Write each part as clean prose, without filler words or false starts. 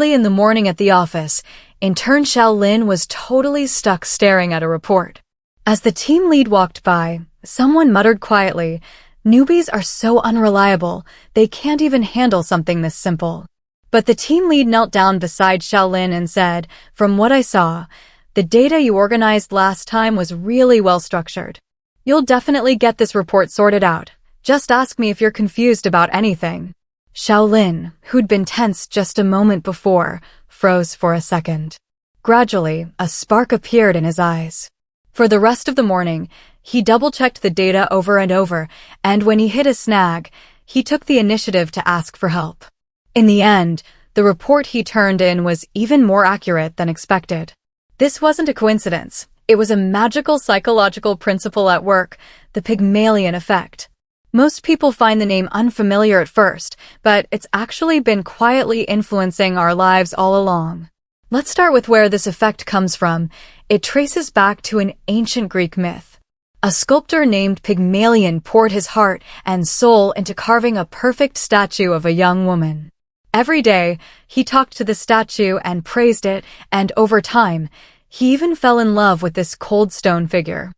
Early in the morning at the office, intern Xiaolin was totally stuck staring at a report. As the team lead walked by, someone muttered quietly, "Newbies are so unreliable, they can't even handle something this simple." But the team lead knelt down beside Xiaolin and said, "From what I saw, the data you organized last time was really well structured. You'll definitely get this report sorted out. Just ask me if you're confused about anything." Xiaolin, who'd been tense just a moment before, froze for a second. Gradually, a spark appeared in his eyes. For the rest of the morning, he double-checked the data over and over, and when he hit a snag, he took the initiative to ask for help. In the end, the report he turned in was even more accurate than expected. This wasn't a coincidence. It was a magical psychological principle at work, the Pygmalion effect. Most people find the name unfamiliar at first, but it's actually been quietly influencing our lives all along. Let's start with where this effect comes from. It traces back to an ancient Greek myth. A sculptor named Pygmalion poured his heart and soul into carving a perfect statue of a young woman. Every day, he talked to the statue and praised it, and over time, he even fell in love with this cold stone figure.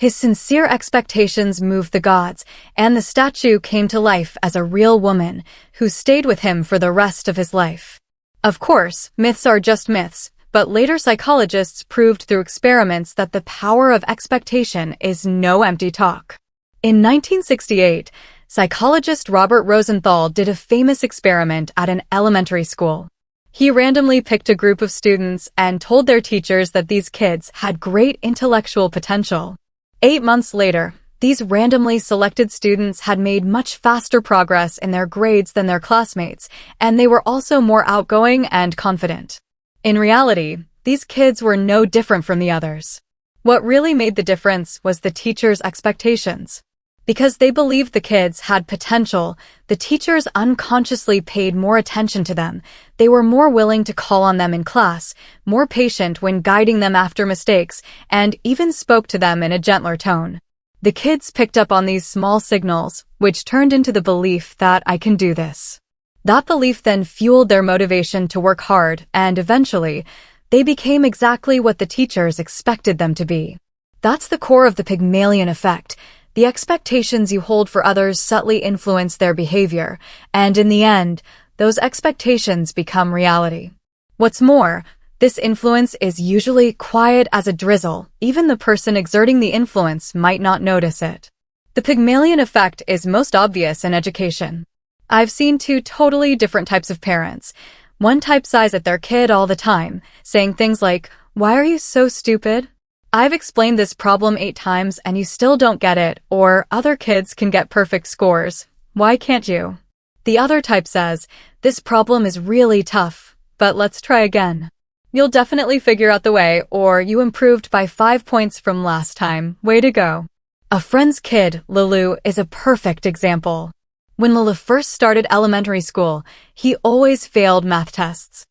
His sincere expectations moved the gods, and the statue came to life as a real woman who stayed with him for the rest of his life. Of course, myths are just myths, but later psychologists proved through experiments that the power of expectation is no empty talk. In 1968, psychologist Robert Rosenthal did a famous experiment at an elementary school. He randomly picked a group of students and told their teachers that these kids had great intellectual potential. 8 months later, these randomly selected students had made much faster progress in their grades than their classmates, and they were also more outgoing and confident. In reality, these kids were no different from the others. What really made the difference was the teachers' expectations. Because they believed the kids had potential, the teachers unconsciously paid more attention to them. They were more willing to call on them in class, more patient when guiding them after mistakes, and even spoke to them in a gentler tone. The kids picked up on these small signals, which turned into the belief that I can do this. That belief then fueled their motivation to work hard, and eventually, they became exactly what the teachers expected them to be. That's the core of the Pygmalion effect. The expectations you hold for others subtly influence their behavior, and in the end, those expectations become reality. What's more, this influence is usually quiet as a drizzle. Even the person exerting the influence might not notice it. The Pygmalion effect is most obvious in education. I've seen two totally different types of parents. One type sighs at their kid all the time, saying things like, "Why are you so stupid? I've explained this problem 8 times and you still don't get it," or "Other kids can get perfect scores. Why can't you?" The other type says, "This problem is really tough, but let's try again. You'll definitely figure out the way," or "You improved by 5 points from last time. Way to go." A friend's kid, Lulu, is a perfect example. When Lulu first started elementary school, he always failed math tests.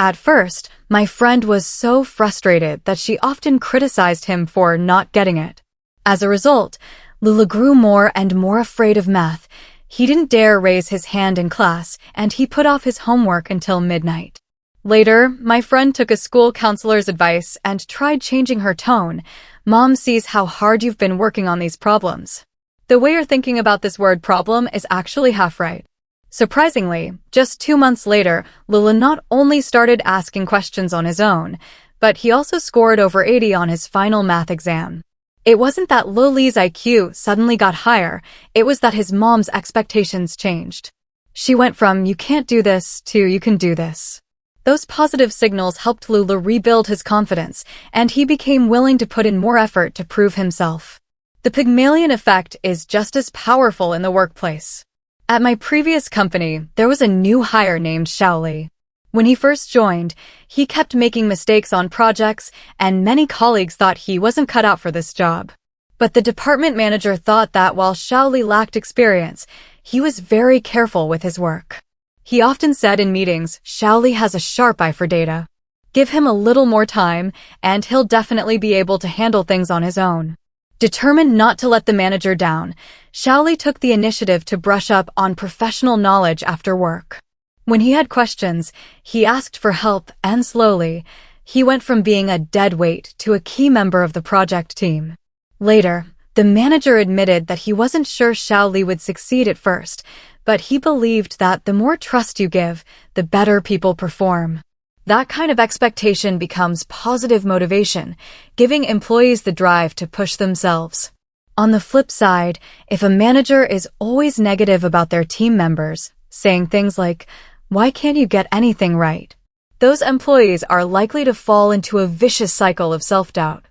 At first, my friend was so frustrated that she often criticized him for not getting it. As a result, Lulu grew more and more afraid of math. He didn't dare raise his hand in class, and he put off his homework until midnight. Later, my friend took a school counselor's advice and tried changing her tone. "Mom sees how hard you've been working on these problems. The way you're thinking about this word problem is actually half right." Surprisingly, just 2 months later, Lulu not only started asking questions on his own, but he also scored over 80 on his final math exam. It wasn't that Lulu's IQ suddenly got higher, it was that his mom's expectations changed. She went from "you can't do this" to "you can do this." Those positive signals helped Lulu rebuild his confidence, and he became willing to put in more effort to prove himself. The Pygmalion effect is just as powerful in the workplace. At my previous company, there was a new hire named Xiaoli. When he first joined, he kept making mistakes on projects, and many colleagues thought he wasn't cut out for this job. But the department manager thought that while Xiaoli lacked experience, he was very careful with his work. He often said in meetings, "Xiaoli has a sharp eye for data. Give him a little more time, and he'll definitely be able to handle things on his own." Determined not to let the manager down, Xiaoli took the initiative to brush up on professional knowledge after work. When he had questions, he asked for help, and slowly, he went from being a dead weight to a key member of the project team. Later, the manager admitted that he wasn't sure Xiao Li would succeed at first, but he believed that the more trust you give, the better people perform. That kind of expectation becomes positive motivation, giving employees the drive to push themselves. On the flip side, if a manager is always negative about their team members, saying things like, "Why can't you get anything right?" those employees are likely to fall into a vicious cycle of self-doubt.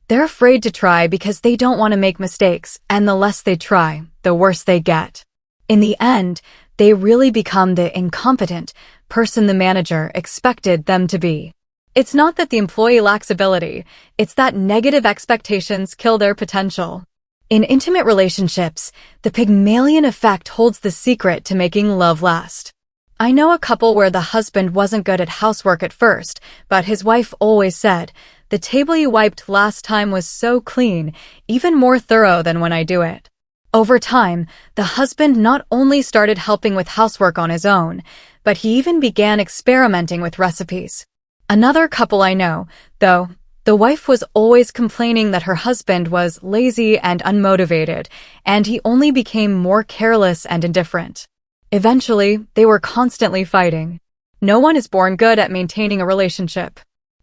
They're afraid to try because they don't want to make mistakes, and the less they try, the worse they get. In the end, they really become the incompetent person the manager expected them to be. It's not that the employee lacks ability, it's that negative expectations kill their potential. In intimate relationships, the Pygmalion effect holds the secret to making love last. I know a couple where the husband wasn't good at housework at first, but his wife always said, "The table you wiped last time was so clean, even more thorough than when I do it." Over time, the husband not only started helping with housework on his own, but he even began experimenting with recipes. Another couple I know, though, the wife was always complaining that her husband was lazy and unmotivated, and he only became more careless and indifferent. Eventually, they were constantly fighting. No one is born good at maintaining a relationship.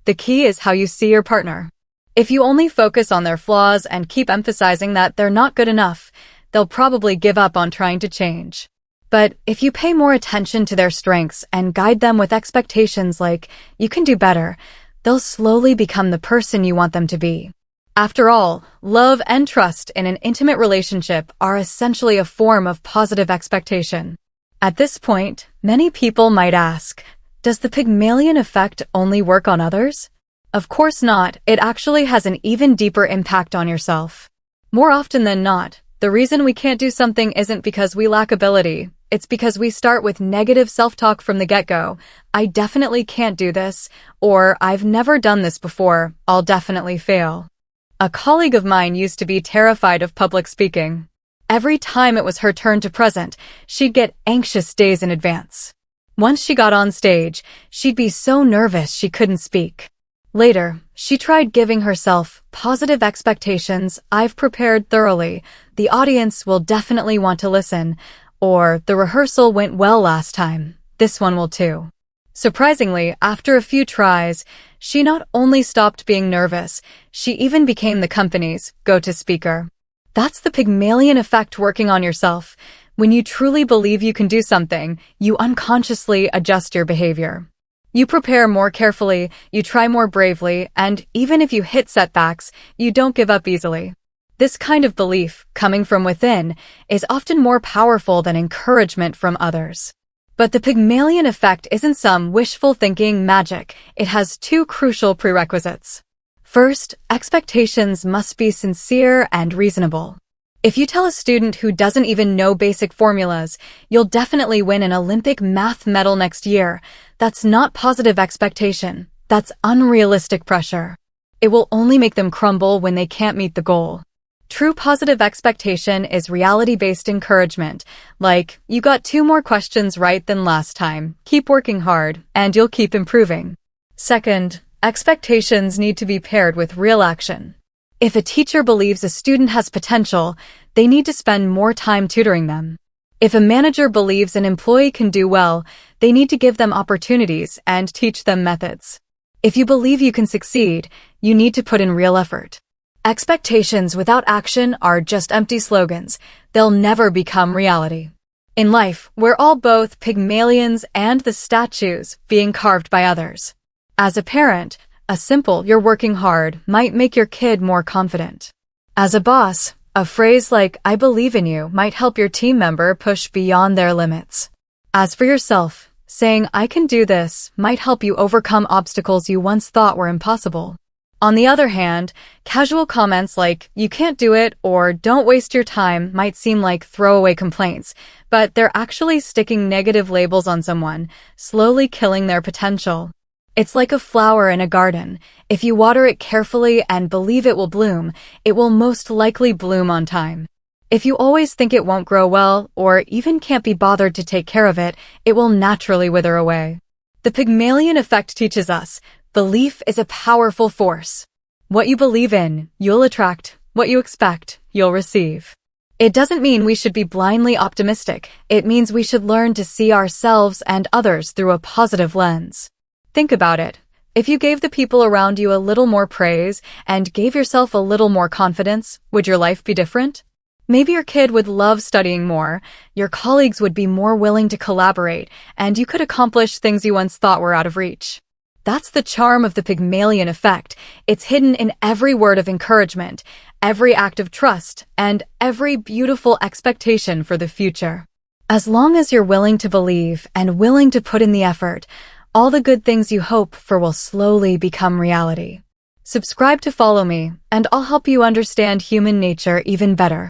The key is how you see your partner. If you only focus on their flaws and keep emphasizing that they're not good enough, they'll probably give up on trying to change. But if you pay more attention to their strengths and guide them with expectations like, "You can do better," they'll slowly become the person you want them to be. After all, love and trust in an intimate relationship are essentially a form of positive expectation. At this point, many people might ask, does the Pygmalion effect only work on others? Of course not, it actually has an even deeper impact on yourself. More often than not, the reason we can't do something isn't because we lack ability. It's because we start with negative self-talk from the get-go. "I definitely can't do this," or "I've never done this before, I'll definitely fail." A colleague of mine used to be terrified of public speaking. Every time it was her turn to present, she'd get anxious days in advance. Once she got on stage, she'd be so nervous she couldn't speak. Later, she tried giving herself positive expectations. "I've prepared thoroughly, the audience will definitely want to listen," or "The rehearsal went well last time, this one will too." Surprisingly, after a few tries, she not only stopped being nervous, she even became the company's go-to speaker. That's the Pygmalion effect working on yourself. When you truly believe you can do something, you unconsciously adjust your behavior. You prepare more carefully, you try more bravely, and even if you hit setbacks, you don't give up easily. This kind of belief, coming from within, is often more powerful than encouragement from others. But the Pygmalion effect isn't some wishful thinking magic. It has two crucial prerequisites. First, expectations must be sincere and reasonable. If you tell a student who doesn't even know basic formulas, "You'll definitely win an Olympic math medal next year," that's not positive expectation. That's unrealistic pressure. It will only make them crumble when they can't meet the goal. True positive expectation is reality-based encouragement, like, "You got 2 more questions right than last time, keep working hard, and you'll keep improving." Second, expectations need to be paired with real action. If a teacher believes a student has potential, they need to spend more time tutoring them. If a manager believes an employee can do well, they need to give them opportunities and teach them methods. If you believe you can succeed, you need to put in real effort. Expectations without action are just empty slogans. They'll never become reality. In life, we're all both Pygmalions and the statues being carved by others. As a parent, a simple "you're working hard" might make your kid more confident. As a boss, a phrase like "I believe in you" might help your team member push beyond their limits. As for yourself, saying "I can do this" might help you overcome obstacles you once thought were impossible. On the other hand, casual comments like "you can't do it" or "don't waste your time" might seem like throwaway complaints, but they're actually sticking negative labels on someone, slowly killing their potential. It's like a flower in a garden. If you water it carefully and believe it will bloom, it will most likely bloom on time. If you always think it won't grow well, or even can't be bothered to take care of it, it will naturally wither away. The Pygmalion effect teaches us, belief is a powerful force. What you believe in, you'll attract. What you expect, you'll receive. It doesn't mean we should be blindly optimistic. It means we should learn to see ourselves and others through a positive lens. Think about it. If you gave the people around you a little more praise and gave yourself a little more confidence, would your life be different? Maybe your kid would love studying more, your colleagues would be more willing to collaborate, and you could accomplish things you once thought were out of reach. That's the charm of the Pygmalion effect. It's hidden in every word of encouragement, every act of trust, and every beautiful expectation for the future. As long as you're willing to believe and willing to put in the effort, all the good things you hope for will slowly become reality. Subscribe to follow me, and I'll help you understand human nature even better.